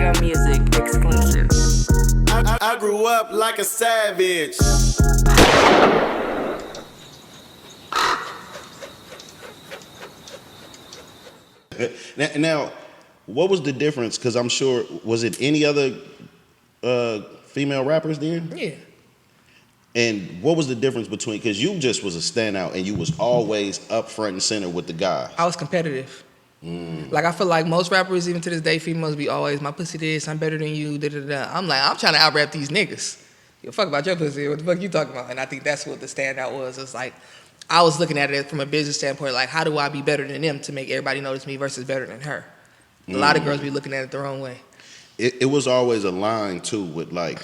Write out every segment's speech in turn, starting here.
Instagram Music exclusive. I grew up like a savage. Now, what was the difference? Because I'm sure, was it any other female rappers then? Yeah. And what was the difference between, because you just was a standout and you was always up front and center with the guys. I was competitive. Like, I feel like most rappers, even to this day, females be always, my pussy this, I'm better than you, da-da-da. I'm like, I'm trying to out-rap these niggas. Yo, fuck about your pussy, what the fuck you talking about? And I think that's what the standout was. It's like, I was looking at it from a business standpoint, like, how do I be better than them to make everybody notice me versus better than her? A lot of girls be looking at it the wrong way. It was always a line, too, with, like,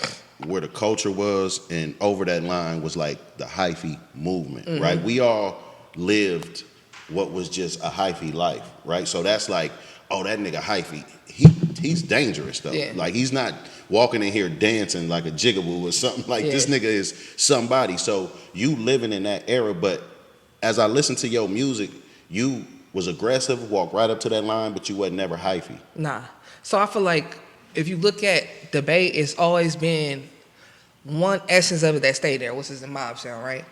where the culture was, and over that line was, like, the hyphy movement, right? We all lived what was just a hyphy life, right? So that's like, oh, that nigga hyphy, he's dangerous, though. Yeah. Like, he's not walking in here dancing like a jigaboo or something. Like, this nigga is somebody. So you living in that era, but as I listened to your music, you was aggressive, walked right up to that line, but you wasn't never hyphy. Nah. So I feel like if you look at debate, it's always been one essence of it that stayed there, which is the mob sound, right?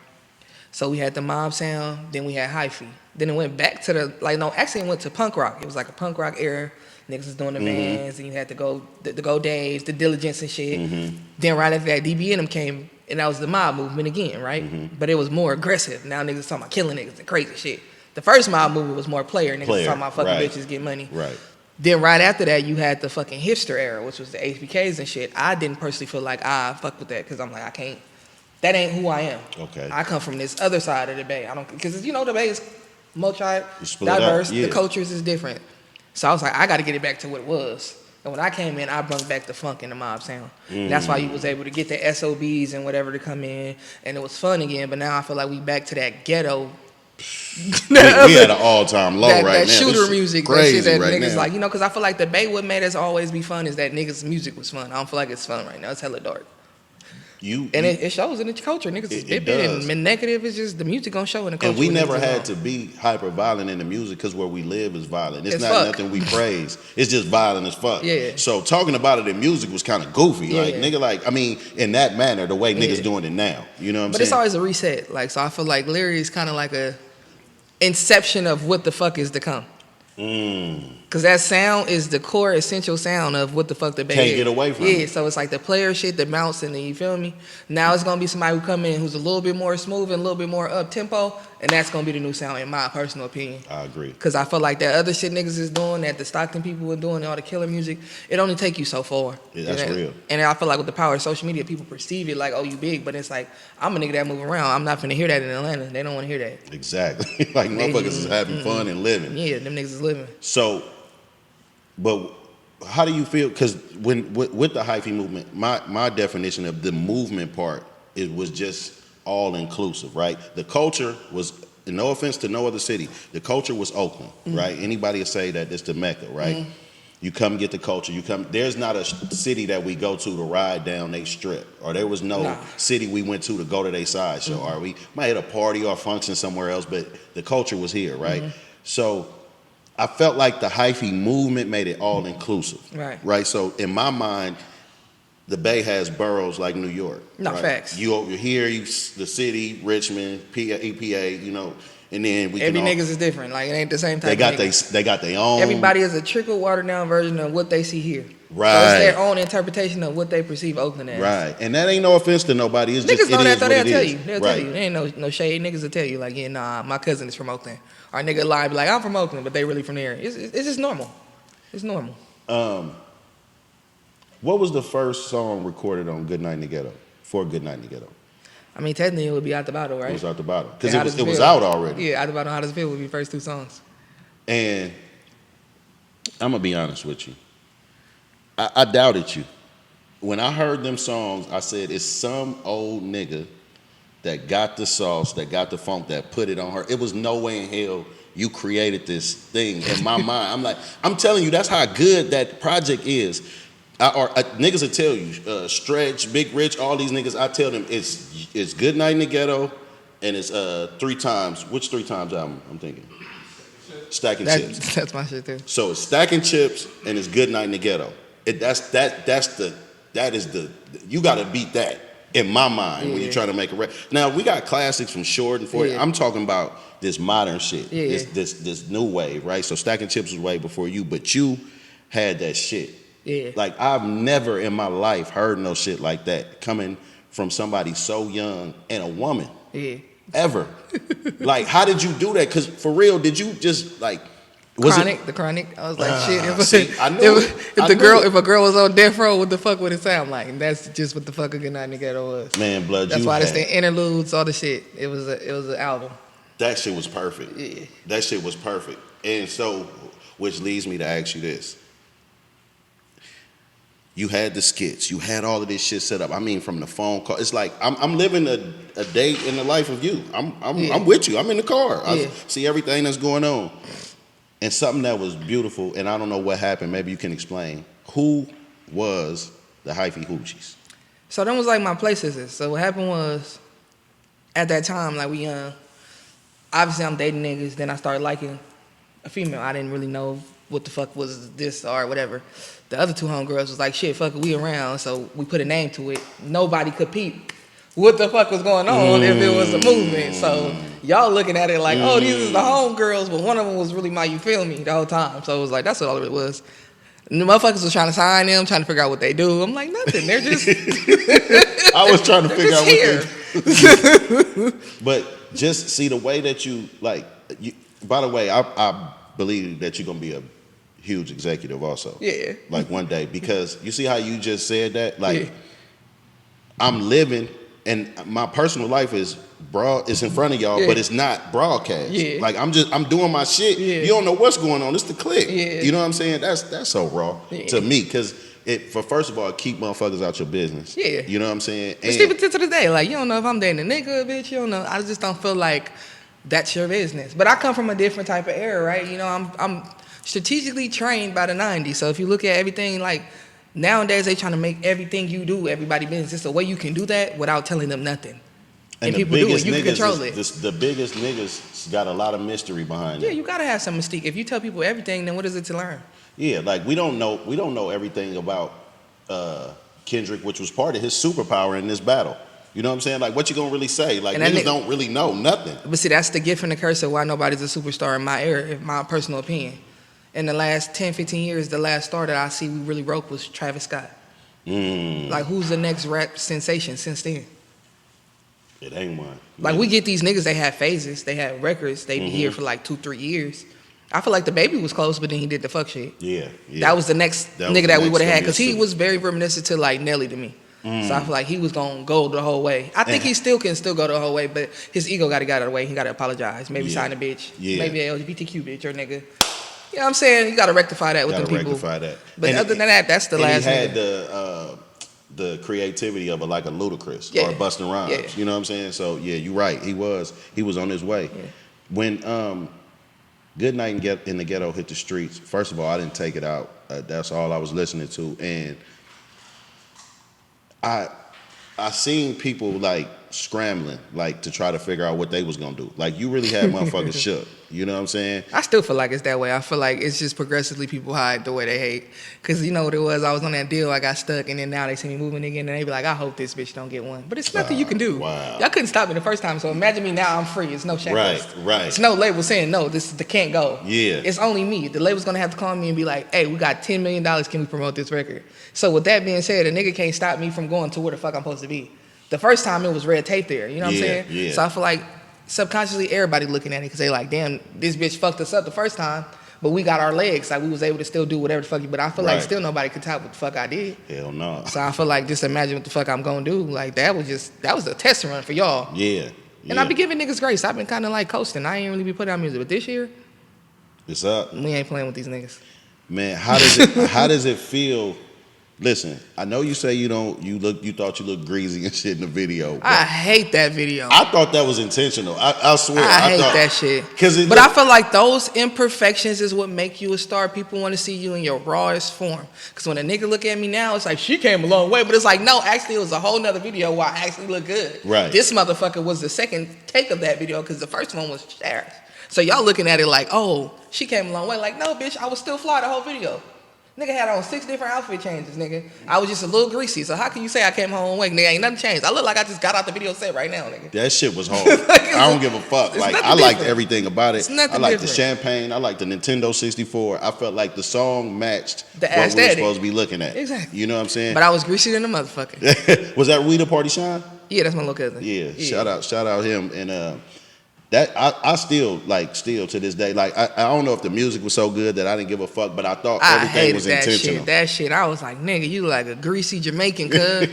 So we had the mob sound, then we had hyphy. Then it went back to actually it went to punk rock. It was like a punk rock era. Niggas was doing the bands, and you had the Go Days, the Diligence and shit. Then right after that, DB and them came, and that was the mob movement again, right? But it was more aggressive. Now niggas talking about killing niggas and crazy shit. The first mob movement was more player. Niggas talking about fucking bitches, get money. Right. Then right after that, you had the fucking hipster era, which was the HBKs and shit. I didn't personally feel like I fuck with that, because I'm like, I can't. That ain't who I am. Okay. I come from this other side of the Bay. I don't, because you know the Bay is diverse. The cultures is different. So I was like, I got to get it back to what it was. And when I came in, I brought back the funk and the mob sound. That's why you was able to get the SOBs and whatever to come in, and it was fun again. But now I feel like we back to that ghetto. we at an all-time low right now. That shooter music, crazy that shit that right niggas now. like, you know, because I feel like the Bay, what made us always be fun is that niggas' music was fun. I don't feel like it's fun right now. It's hella dark. It shows in the culture. Niggas is bipping and negative. It's just the music gonna show in the culture. And we never had to be hyper violent in the music, because where we live is violent. It's not nothing we praise. It's just violent as fuck. Yeah. So talking about it in music was kind of goofy. Nigga, like, I mean, in that manner, the way niggas doing it now. You know what I'm saying? But it's always a reset. Like, so I feel like Leary is kind of like a inception of what the fuck is to come. Because that sound is the core essential sound of what the fuck the Bay Can't is. get away from it. Yeah, so it's like the player shit, the bounce, and then, you feel me? Now it's going to be somebody who come in who's a little bit more smooth and a little bit more up-tempo, and that's going to be the new sound in my personal opinion. I agree. Because I feel like that other shit niggas is doing, that the Stockton people were doing, all the killer music, it only take you so far. Yeah, that's real. And I feel like with the power of social media, people perceive it like, oh, you big, but it's like, I'm a nigga that move around. I'm not finna hear that in Atlanta. They don't want to hear that. Exactly. Like, motherfuckers is having fun and living. Yeah, them niggas is living. So, but how do you feel? Because when with the hyphy movement, my definition of the movement part, it was just all inclusive, right? The culture was, no offense to no other city, the culture was Oakland, right? Anybody would say that it's the Mecca, right? You come get the culture. There's not a city that we go to ride down they strip, or there was no city we went to go to their side show, or we might hit a party or function somewhere else, but the culture was here, right? So I felt like the hyphy movement made it all inclusive. Right. So in my mind, the Bay has boroughs like New York. No, facts. You over here, the city, Richmond, EPA, you know, and then every niggas is different. Like, it ain't the same type. They got their own. Everybody is a trickle watered down version of what they see here. Right. So it's their own interpretation of what they perceive Oakland as. Right. And that ain't no offense to nobody. It's niggas just, know that, though. They'll tell you. There ain't no shade. Niggas will tell you, like, yeah, nah, my cousin is from Oakland. Or a nigga lie, be like, I'm from Oakland, but they really from there. It's just normal. It's normal. What was the first song recorded on Good Night in the Ghetto? For Good Night in the Ghetto? I mean, technically, it would be Out the Bottle, right? It was Out the Bottle. Because it was out already. Yeah, Out the Bottle and How Does It Feel would be the first two songs. And I'm going to be honest with you. I doubted you. When I heard them songs, I said, it's some old nigga that got the sauce, that got the funk, that put it on her. It was no way in hell you created this thing in my mind. I'm telling you, that's how good that project is. Niggas will tell you, Stretch, Big Rich, all these niggas, I tell them it's Good Night in the Ghetto, and it's 3 Times. Which 3 Times album I'm thinking? Stacking Chips. That's my shit too. So it's Stacking Chips and it's Good Night in the Ghetto. That is the you got to beat that in my mind when you're trying to make a record. Now we got classics from Short and 40. I'm talking about this modern shit, this new wave, right? So Stacking Chips was way before you, but you had that shit. Yeah. Like I've never in my life heard no shit like that coming from somebody so young and a woman. Yeah. Ever. Like, how did you do that? Because for real, did you just like was The Chronic. I was like, shit. If a girl was on death row, what the fuck would it sound like? And that's just what the fuck a Good Night in the Ghetto was. Man, blood. That's why it's the interludes, all the shit. It was an album. That shit was perfect. Yeah. That shit was perfect. And so, which leads me to ask you this. You had the skits. You had all of this shit set up. I mean, from the phone call. It's like I'm living a day in the life of you. I'm with you. I'm in the car. I see everything that's going on. And something that was beautiful, and I don't know what happened. Maybe you can explain. Who was the Hyphy Hoochies? So them was like my play sisters. So what happened was, at that time, like we young, obviously I'm dating niggas. Then I started liking a female. I didn't really know what the fuck was this or whatever. The other two homegirls was like, shit, fuck it, we around. So we put a name to it. Nobody could peep what the fuck was going on if it was a movement. So y'all looking at it like, oh, these is the homegirls, but one of them was really my, you feel me, the whole time. So it was like, that's what all of it was. And the motherfuckers was trying to sign them, trying to figure out what they do. I'm like, nothing. They're just I was trying to figure out here. what they do. But just see the way that you, like, by the way, I believe that you're going to be a huge executive also. Yeah. Like one day, because you see how you just said that? Like, I'm living, and my personal life is it's in front of y'all, but it's not broadcast. Yeah. Like I'm doing my shit. Yeah. You don't know what's going on. It's the click. Yeah. You know what I'm saying? That's so raw to me, because first of all, it keep motherfuckers out your business. Yeah. You know what I'm saying? It's even to this day. Like, you don't know if I'm dating a nigga, bitch. You don't know. I just don't feel like that's your business. But I come from a different type of era, right? You know, I'm strategically trained by the 90s. So if you look at everything, like, nowadays they trying to make everything you do everybody business. It's a way you can do that without telling them nothing. And people do it. You can control it. The biggest niggas got a lot of mystery behind it. Yeah, you gotta have some mystique. If you tell people everything, then what is it to learn? Yeah, like we don't know everything about Kendrick, which was part of his superpower in this battle. You know what I'm saying? Like, what you gonna really say? Like, niggas don't really know nothing. But see, that's the gift and the curse of why nobody's a superstar in my era, in my personal opinion. In the last 10, 15 years, the last star that I see we really broke was Travis Scott. Like, who's the next rap sensation since then? It ain't one. Like, we get these niggas, they have phases, they have records, they be here for like 2-3 years. I feel like the Baby was close, but then he did the fuck shit. Yeah. That was the next nigga that we would have had, because he was very reminiscent to like Nelly to me. So I feel like he was gonna go the whole way. I think he still can go the whole way, but his ego gotta get out of the way. He gotta apologize. Maybe sign a bitch. Maybe an LGBTQ bitch or nigga. You know what I'm saying? You gotta rectify that with the people. But other than that, that's the last. He had the creativity of a Ludacris or a Busta Rhymes. Yeah. You know what I'm saying? So yeah, you're right. He was on his way. Yeah. When Good Night in the Ghetto hit the streets, first of all, I didn't take it out. That's all I was listening to, and I seen people like scrambling, like to try to figure out what they was gonna do. Like, you really had motherfuckers shook. You know what I'm saying? I still feel like it's that way. I feel like it's just progressively people hide the way they hate. Cause you know what it was? I was on that deal, I got stuck, and then now they see me moving again, and they be like, I hope this bitch don't get one. But it's nothing you can do. Wow. Y'all couldn't stop me the first time, so imagine me now, I'm free. It's no checklist. Right. It's no label saying no, this can't go. Yeah. It's only me. The label's gonna have to call me and be like, hey, we got $10 million, can we promote this record? So with that being said, a nigga can't stop me from going to where the fuck I'm supposed to be. The first time it was red tape there, you know what I'm saying? Yeah. So I feel like subconsciously everybody looking at it because they like, damn, this bitch fucked us up the first time, but we got our legs. Like, we was able to still do whatever the fuck. But I feel like still nobody could top what the fuck I did. Hell no. So I feel like just imagine what the fuck I'm gonna do. Like, that was a test run for y'all. Yeah. And I be giving niggas grace. I've been kind of like coasting. I ain't really be putting out music, but this year, it's up. We ain't playing with these niggas. Man, how does it feel? Listen, I know you say you thought you looked greasy and shit in the video. I hate that video. I thought that was intentional. I swear. I hate that shit. But I feel like those imperfections is what make you a star. People want to see you in your rawest form. Because when a nigga look at me now, it's like, she came a long way. But it's like, no, actually it was a whole nother video where I actually look good. Right. This motherfucker was the second take of that video because the first one was trash. So y'all looking at it like, oh, she came a long way. Like, no, bitch, I was still fly the whole video. Nigga had on 6 different outfit changes, nigga. I was just a little greasy, so how can you say I came home awake? Nigga, ain't nothing changed. I look like I just got out the video set right now, nigga. That shit was hard. I don't give a fuck. Like, I liked everything about it. I liked the champagne. I liked the Nintendo 64. I felt like the song matched the what aesthetic. we were supposed to be looking at. Exactly. You know what I'm saying? But I was greasy than a motherfucker. Was that Rita Party Shine? Yeah, that's my little cousin. Yeah. Shout out him. And that I still to this day, like I don't know if the music was so good that I didn't give a fuck, but I thought everything was intentional. That shit, I was like, nigga, you like a greasy Jamaican, cuz.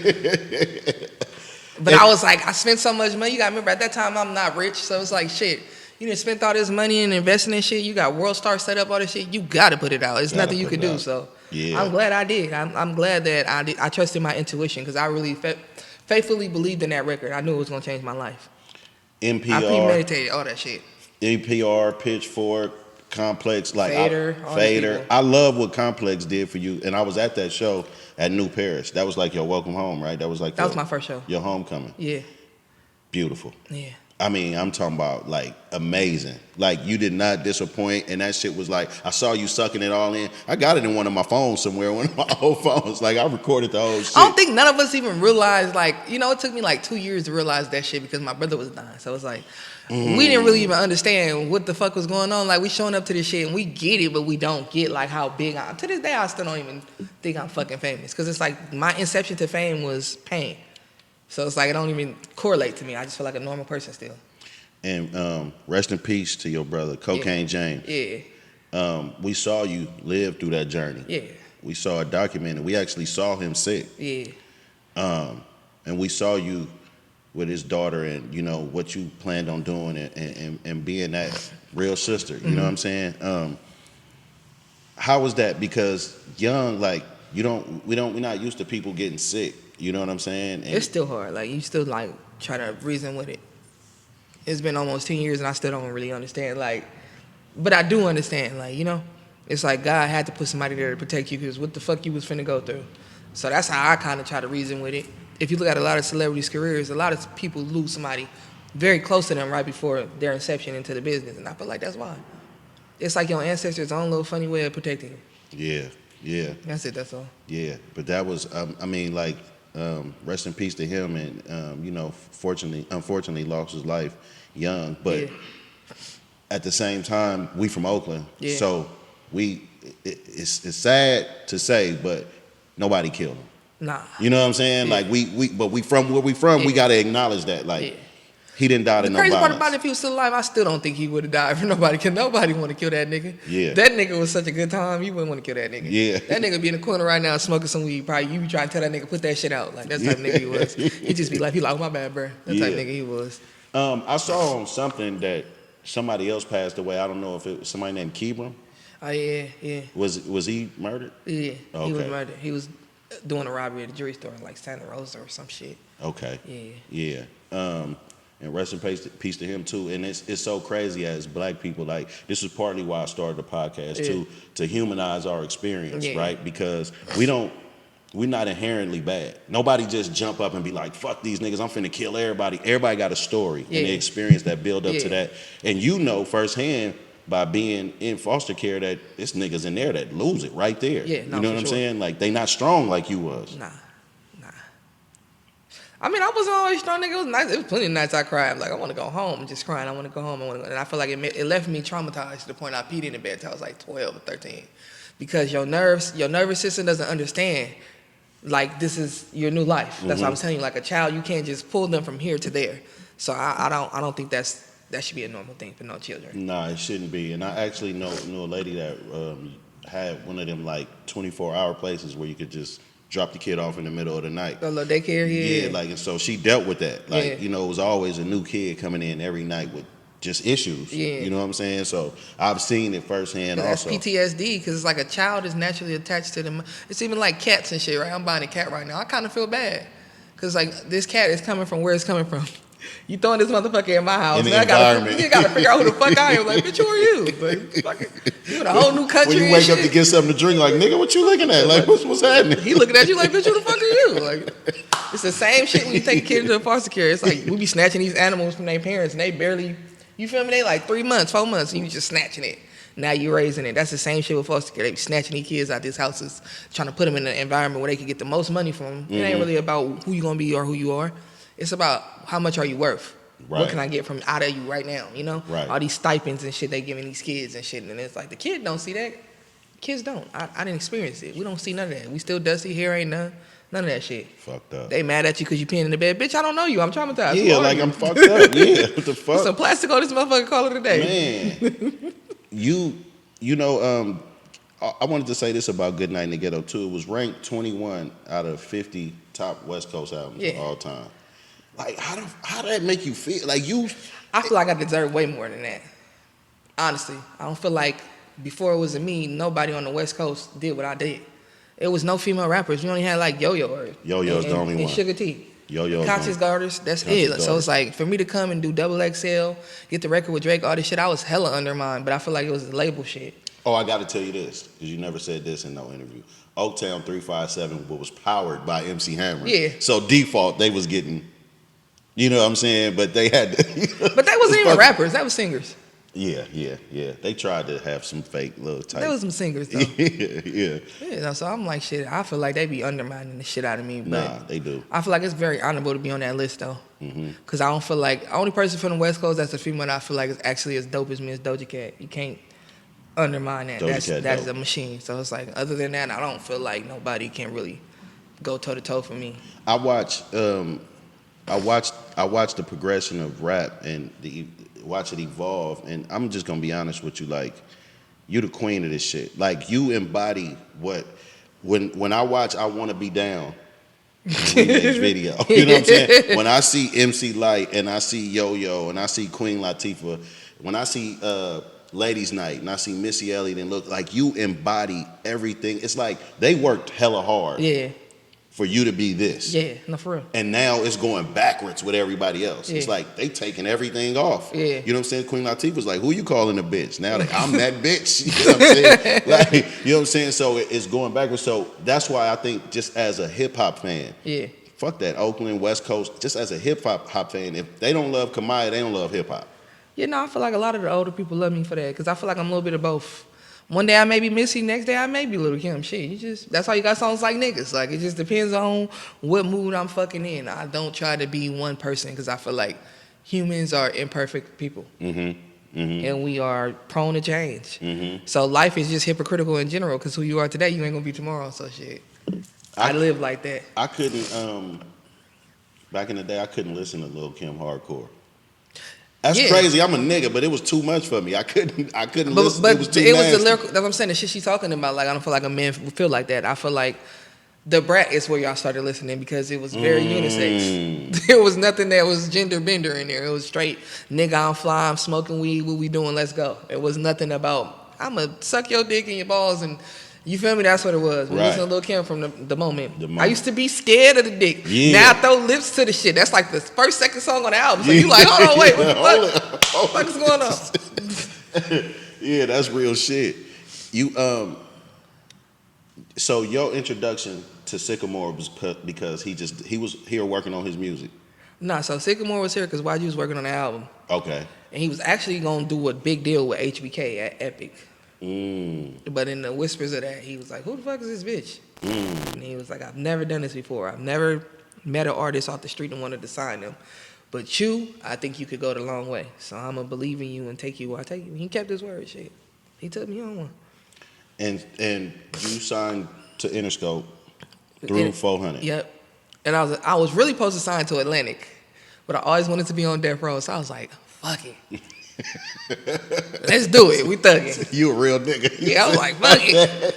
But I was like, I spent so much money. You gotta remember, at that time, I'm not rich, so it's like, shit, you done spent all this money and investing in shit. You got World Star set up, all this shit. You gotta put it out. There's nothing you could do. So yeah. I'm glad I did. I'm glad that I did. I trusted my intuition because I really faithfully believed in that record. I knew it was gonna change my life. NPR, I premeditated all that shit. NPR, Pitchfork, Complex, like Fader. I love what Complex did for you, and I was at that show at New Parish. That was like your welcome home, right? That was my first show. Your homecoming. Yeah. Beautiful. Yeah. I mean, I'm talking about like amazing. Like you did not disappoint, and that shit was like I saw you sucking it all in. I got it in one of my phones somewhere, one of my old phones. Like I recorded the whole shit. I don't think none of us even realized. Like it took me like 2 years to realize that shit because my brother was dying. So it's like we didn't really even understand what the fuck was going on. Like we showing up to this shit and we get it, but we don't get like how big. To this day, I still don't even think I'm fucking famous because it's like my inception to fame was pain. So it's like it don't even correlate to me. I just feel like a normal person still. And rest in peace to your brother, Cocaine James. Yeah. We saw you live through that journey. Yeah. We saw it documented. We actually saw him sick. Yeah. And we saw you with his daughter and, what you planned on doing and being that real sister. You know what I'm saying? How was that? Because young, like, we're not used to people getting sick. You know what I'm saying? And it's still hard. Like, you still, like, try to reason with it. It's been almost 10 years and I still don't really understand. Like, but I do understand. Like, it's like God had to put somebody there to protect you because what the fuck you was finna go through. So that's how I kind of try to reason with it. If you look at a lot of celebrities' careers, a lot of people lose somebody very close to them right before their inception into the business. And I feel like that's why. It's like your ancestors' own little funny way of protecting you. Yeah. That's it, that's all. Yeah, but that was, rest in peace to him, and unfortunately lost his life young. But at the same time, we from Oakland, so it's sad to say, but nobody killed him. Nah. You know what I'm saying? Like we from where we from, we gotta acknowledge that. Like he didn't die to no violence. The crazy part about it, if he was still alive, I still don't think he would have died for nobody. Cause nobody want to kill that nigga. Yeah. That nigga was such a good time. You wouldn't want to kill that nigga. Yeah. That nigga be in the corner right now smoking some weed. Probably you be trying to tell that nigga put that shit out. Like that's the type of nigga he was. He just be like, oh my bad, bro. That type of nigga he was. I saw on something that somebody else passed away. I don't know if it was somebody named Kebram. Oh yeah. Was he murdered? Yeah. Okay. He was murdered. He was doing a robbery at a jewelry store in like Santa Rosa or some shit. Okay. Yeah. And rest in peace to him too. And it's so crazy as black people. Like this is partly why I started the podcast too, to humanize our experience, right? Because we're not inherently bad. Nobody just jump up and be like, fuck these niggas, I'm finna kill everybody. Everybody got a story and the experience that build up to that. And firsthand by being in foster care that this niggas in there that lose it right there. Yeah, you know what I'm saying? Like they not strong like you was. Nah. I mean, I wasn't always strong, nigga. It was nice. It was plenty of nights I cried. I'm like, I want to go home. I'm just crying. I want to go home. And I feel like it left me traumatized to the point I peed in the bed till I was like 12 or 13. Because your nervous system doesn't understand, like, this is your new life. That's what I'm telling you. Like, a child, you can't just pull them from here to there. So I don't think that should be a normal thing for no children. Nah, it shouldn't be. And I actually know a lady that had one of them, like, 24-hour places where you could just drop the kid off in the middle of the night. A little daycare here. Yeah, like, and so she dealt with that. Like, it was always a new kid coming in every night with just issues. Yeah. You know what I'm saying? So I've seen it firsthand also. That's PTSD, because it's like a child is naturally attached to them. It's even like cats and shit, right? I'm buying a cat right now. I kind of feel bad. Because, like, this cat is coming from where it's coming from. You throwing this motherfucker in my house. In the environment. You gotta figure out who the fuck I am. Like, bitch, who are you? Like, you in a whole new country. When you wake up to get something to drink, like, nigga, what you looking at? Like, what's happening? He looking at you like, bitch, who the fuck are you? Like, it's the same shit when you take a kid into a foster care. It's like, we be snatching these animals from their parents and they barely, you feel me? They like 3 months, 4 months, and you just snatching it. Now you're raising it. That's the same shit with foster care. They be snatching these kids out these houses, trying to put them in an environment where they can get the most money from them. It ain't really about who you gonna be or who you are. It's about how much are you worth. Right. What can I get from out of you right now? You know, Right. all these stipends and shit they giving these kids and shit, and it's like the kid don't see that. Kids don't. I didn't experience it. We don't see none of that. We still dusty. Hair ain't none of that shit. Fucked up. They mad at you because you peeing in the bed. Bitch, I don't know you. I'm traumatized. Yeah, like I'm fucked up. Yeah, what the Put fuck? some plastic on this motherfucker. Call it a day. Man, you know, I wanted to say this about Good Night in the Ghetto too. It was ranked 21 out of 50 top West Coast albums of all time. Like, how did that make you feel? Like I feel like I deserve way more than that. Honestly, I don't feel like before it was me, nobody on the West Coast did what I did. It was no female rappers. We only had like Yo-Yo. Yo-Yo's the only and one. Sugar T. Yo-Yo's Conscious Garters, that's Conscious it. So Garters. it's like, for me to come and do Double XL, get the record with Drake, all this shit, I was hella undermined, but I feel like it was the label shit. Oh, I got to tell you this, because you never said this in no interview. Oaktown 357 was powered by MC Hammer. Yeah. So default, they was getting, you know what I'm saying? But they had to. But that wasn't even rappers, that was singers. Yeah. They tried to have some fake little type. That was some singers, though. yeah. Yeah, so I'm like, shit, I feel like they be undermining the shit out of me. But Nah, they do. I feel like it's very honorable to be on that list, though. Because I don't feel like, the only person from the West Coast that's a female that I feel like is actually as dope as me is Doja Cat. You can't undermine that. That's a machine. So it's like, other than that, I don't feel like nobody can really go toe-to-toe for me. I watched the progression of rap and watch it evolve, and I'm just gonna be honest with you, like, you the queen of this shit. Like, you embody what when I watch I Wanna Be Down video. You know what I'm saying? When I see MC Light and I see Yo-Yo and I see Queen Latifah, when I see Ladies Night and I see Missy Elliott, and look, like, you embody everything. It's like they worked hella hard. Yeah. For you to be this. Yeah, no, for real. And now it's going backwards with everybody else. Yeah. It's like they taking everything off. Yeah. You know what I'm saying? Queen Latifah's like, who you calling a bitch? Now I'm that bitch. You know what I'm saying? Like, you know what I'm saying? So it's going backwards. So that's why I think, just as a hip hop fan, fuck that Oakland, West Coast, just as a hip hop fan, if they don't love Kamaiyah, they don't love hip hop. Yeah, no, I feel like a lot of the older people love me for that, because I feel like I'm a little bit of both. One day I may be Missy, next day I may be Lil' Kim. Shit, that's why you got songs like Niggas. Like, it just depends on what mood I'm fucking in. I don't try to be one person, because I feel like humans are imperfect people. And we are prone to change. So life is just hypocritical in general, because who you are today, you ain't gonna be tomorrow. So shit, I live like that. I couldn't, back in the day, I couldn't listen to Lil' Kim hardcore. That's crazy. I'm a nigga, but it was too much for me. I couldn't listen. But it was too it was nasty. the lyrical. That's what I'm saying. The shit she's talking about. Like, I don't feel like a man would feel like that. I feel like The Brat is where y'all started listening, because it was very unisex. There was nothing that was gender bender in there. It was straight nigga, I'm fly, I'm smoking weed, what we doing, let's go. It was nothing about I'ma suck your dick in your balls, and you feel me? That's what it was. We listen to Lil' Kim from the moment. I used to be scared of the dick. Yeah. Now I throw lips to the shit. That's like the first, second song on the album. So you like, hold on, wait, what the fuck? What the fuck is going on? Yeah, that's real shit. You so your introduction to Sycamore was because he was here working on his music. Nah, so Sycamore was here because YG was working on the album. Okay. And he was actually gonna do a big deal with HBK at Epic. But in the whispers of that, he was like, who the fuck is this bitch? And he was like, I've never done this before. I've never met an artist off the street and wanted to sign them. But you, I think you could go the long way. So I'm going to believe in you and take you where I take you. He kept his word, shit. He took me on one. And you signed to Interscope through 400. Yep. And I was really supposed to sign to Atlantic, but I always wanted to be on Death Row. So I was like, fuck it. Let's do it. We thugging. You a real nigga. Yeah, I was like, fuck it.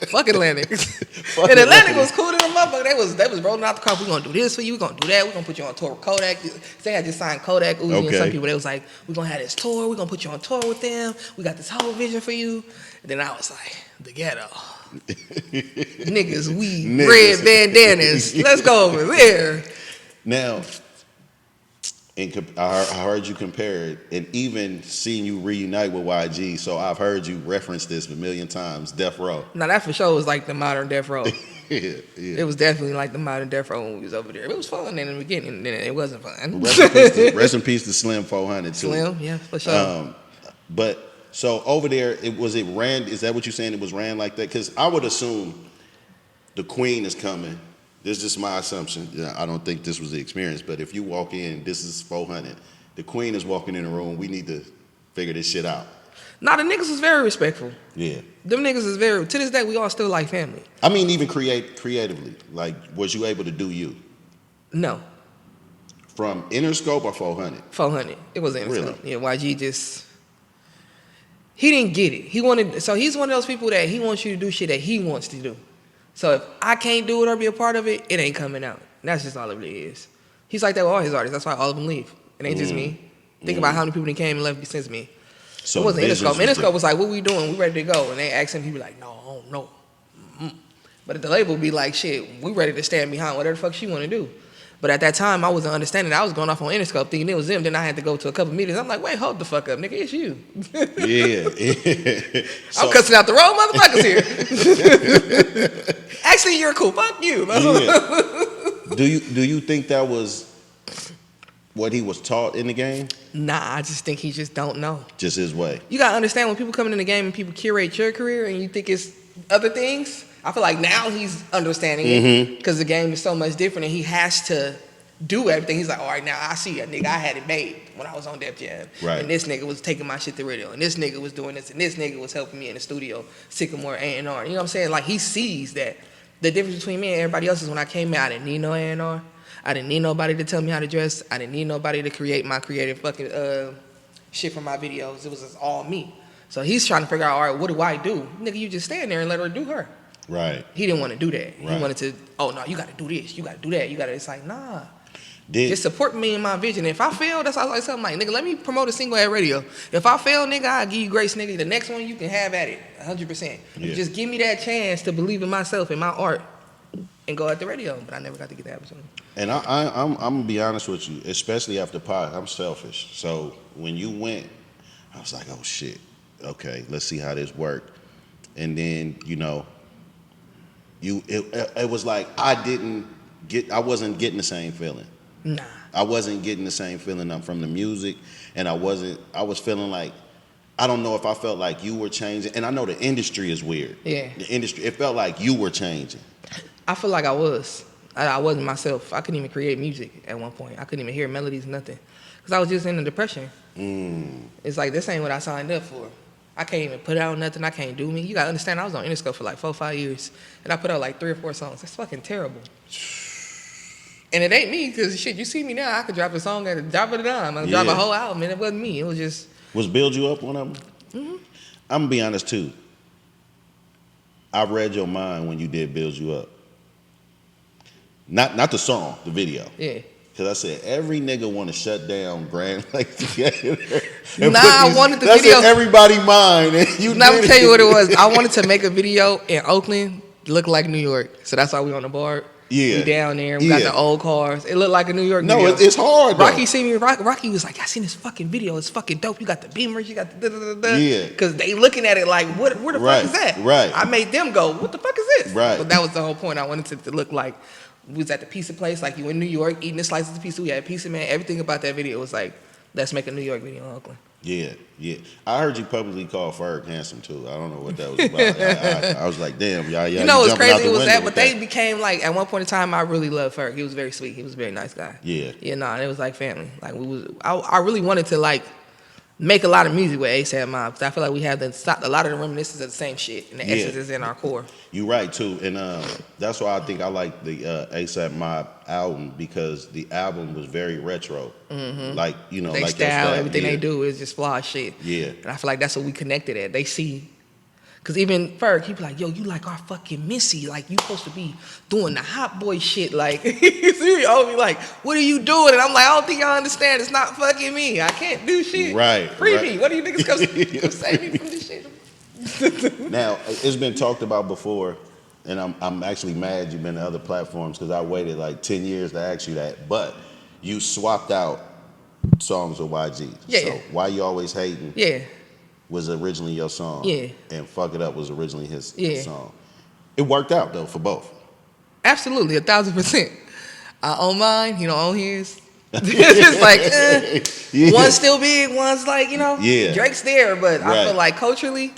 Fuck Atlantic. And Atlantic was cool to them motherfuckers. They was rolling out the car. We gonna do this for you. We gonna do that. We gonna put you on tour with Kodak. Say I just signed Kodak, Uzi, and some people. They was like, we gonna have this tour. We gonna put you on tour with them. We got this whole vision for you. And then I was like, the ghetto. Niggas, weed, red bandanas. Let's go over there. Now, I heard you compare it, and even seeing you reunite with YG, so I've heard you reference this a million times, Death Row. Now, that for sure was like the modern Death Row. Yeah. It was definitely like the modern Death Row when we was over there. It was fun in the beginning, and then it wasn't fun. Rest in peace to Slim 400, too. Slim, yeah, for sure. But So over there, it ran? Is that what you're saying? It was ran like that? Because I would assume the queen is coming. This is just my assumption. Yeah, I don't think this was the experience, but if you walk in, this is 400. The queen is walking in the room. We need to figure this shit out. Nah, the niggas was very respectful. Yeah. Them niggas is very, to this day, we all still like family. I mean, even creatively. Like, was you able to do you? No. From Interscope or 400? 400. It was Interscope. Really? Yeah, YG just, he didn't get it. So he's one of those people that he wants you to do shit that he wants to do. So if I can't do it or be a part of it, it ain't coming out. And that's just all it really is. He's like that with all his artists. That's why all of them leave. It ain't just me. Think about how many people that came and left since me. So it wasn't Interscope. Interscope was like, what we doing? We ready to go. And they asked him, he'd be like, no, I don't know. But the label would be like, shit, we ready to stand behind whatever the fuck she want to do. But at that time, I wasn't understanding. I was going off on Interscope thinking it was them. Then I had to go to a couple meetings. I'm like, wait, hold the fuck up, nigga. It's you. Yeah. I'm cussing out the wrong motherfuckers here. Actually, you're cool. Fuck you. Yeah. Do you think that was what he was taught in the game? Nah, I just think he just don't know. Just his way. You got to understand when people come in the game and people curate your career and you think it's other things, I feel like now he's understanding it because the game is so much different and he has to do everything. He's like, all right, now I see a nigga. I had it made when I was on Def Jam. Right. And this nigga was taking my shit to radio. And this nigga was doing this. And this nigga was helping me in the studio, Sycamore A&R. You know what I'm saying? Like, he sees that the difference between me and everybody else is when I came out, I didn't need no A&R. I didn't need nobody to tell me how to dress. I didn't need nobody to create my creative fucking shit for my videos. It was just all me. So he's trying to figure out, all right, what do I do? Nigga, you just stand there and let her do her. Right. He didn't want to do that. Right. He wanted to, oh, no, you got to do this. You got to do that. You got to, it's like, nah. Just support me in my vision. If I fail, that's all I say. I'm like, nigga, let me promote a single at radio. If I fail, nigga, I'll give you grace, nigga. The next one, you can have at it, 100%. Yeah. Just give me that chance to believe in myself and my art and go at the radio. But I never got to get that opportunity. And I'm going to be honest with you, especially after Pi, I'm selfish. So when you went, I was like, oh, shit. Okay, let's see how this worked. And then, you know, it was like I wasn't getting the same feeling. Nah. I wasn't getting the same feeling from the music, and I was feeling like, I don't know if I felt like you were changing, and I know the industry is weird. Yeah. The industry, it felt like you were changing. I feel like I was. I wasn't myself. I couldn't even create music at one point. I couldn't even hear melodies, nothing. Because I was just in a depression. It's like, this ain't what I signed up for. I can't even put out nothing. I can't do me. You got to understand, I was on Interscope for like 4 or 5 years, and I put out like 3 or 4 songs. That's fucking terrible. And it ain't me, because shit, you see me now, I could drop a song at a drop of a dime. I could drop a whole album, and it wasn't me. It was just... Was Build You Up one of them? I'm going to be honest, too. I read your mind when you did Build You Up. Not the song, the video. Yeah. Because I said, every nigga want to shut down Grand Lake together. Nah, I wanted the video... That's in everybody's mind. And Now, I'm tell you what it was. I wanted to make a video in Oakland look like New York. So that's why we on the board. Yeah. We down there. We got the old cars. It looked like a New York video. No, it's hard, though. Rocky seen me. Rocky was like, I seen this fucking video. It's fucking dope. You got the Beamers. You got the da-da-da-da. Yeah. Because they looking at it like, where the fuck is that? Right. I made them go, what the fuck is this? Right. But that was the whole point. I wanted it to look like we was at the pizza place, like you in New York, eating the slices of pizza. We had pizza, man. Everything about that video was like, let's make a New York video in Oakland. Yeah. I heard you publicly call Ferg handsome, too. I don't know what that was about. I was like, damn, y'all. You know what's crazy? It was that, but they became like, at one point in time, I really loved Ferg. He was very sweet. He was a very nice guy. Yeah. Yeah, nah, it was like family. Like, I really wanted to, like, make a lot of music with ASAP Mob. I feel like we have a lot of the reminiscences of the same shit, and the essence is in our core. You're right, too. And that's why I think I like the ASAP Mob album, because the album was very retro. Like, you know, they like style, everything they do is just fly shit. Yeah. And I feel like that's what we connected at. They see. Because even Ferg, he be like, yo, you like our fucking Missy. Like, you supposed to be doing the hot boy shit. Like, he always be like, what are you doing? And I'm like, I don't think y'all understand. It's not fucking me. I can't do shit. Right. Free me. What do you niggas come save me from this shit? Now, it's been talked about before, and I'm actually mad you've been to other platforms, because I waited like 10 years to ask you that. But you swapped out songs with YG. Yeah. So Why You Always Hating? Yeah. Was originally your song. Yeah. And Fuck It Up was originally his song. It worked out, though, for both. Absolutely, 1,000%. I own mine, he don't own his. It's just like, Yeah. one's still big, one's like, Yeah. Drake's there, but I Right. feel like culturally,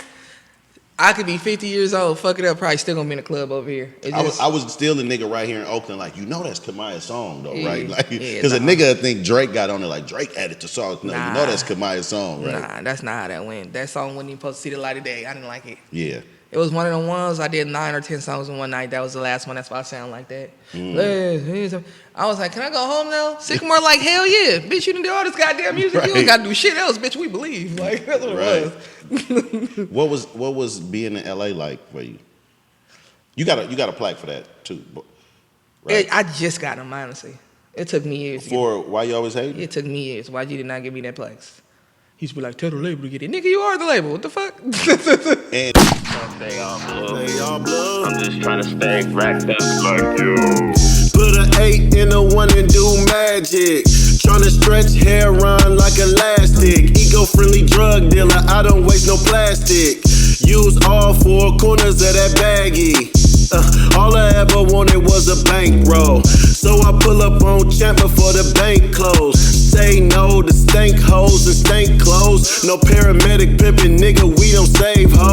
I could be 50 years old, fuck it up, probably still gonna be in a club over here. It just, I was still a nigga right here in Oakland, like, that's Kamaiyah's song though, Yeah, right? Like, yeah, because a nah. nigga think Drake got on it, like Drake added to song. No, Nah. that's Kamaiyah's song, right? Nah, that's not how that went. That song wasn't even supposed to see the light of day. I didn't like it. Yeah. It was one of the ones I did 9 or 10 songs in one night. That was the last one. That's why I sound like that. I was like, can I go home now? Sycamore like, hell yeah. Bitch, you done do all this goddamn music. You Right. don't got to do shit else, bitch. We believe. Like, that's what Right. it was. What was being in LA like for you? You got a plaque for that too, right? I just got them, honestly. It took me years. To For why you always hate get it took me years. Why'd you did not give me that plaques? He used to be like, tell the label to get it. Nigga, you are the label. What the fuck? And Stay on blue. They all blue. I'm just trying to stay racked up like you. Put an 8 in a 1 and do magic. Tryna stretch hair on like elastic. Eco-friendly drug dealer, I don't waste no plastic. Use all 4 corners of that baggie. All I ever wanted was a bankroll. So I pull up on Champ before the bank close. Say no to stank hoes and stank clothes. No paramedic pimpin', nigga, we don't save hoes.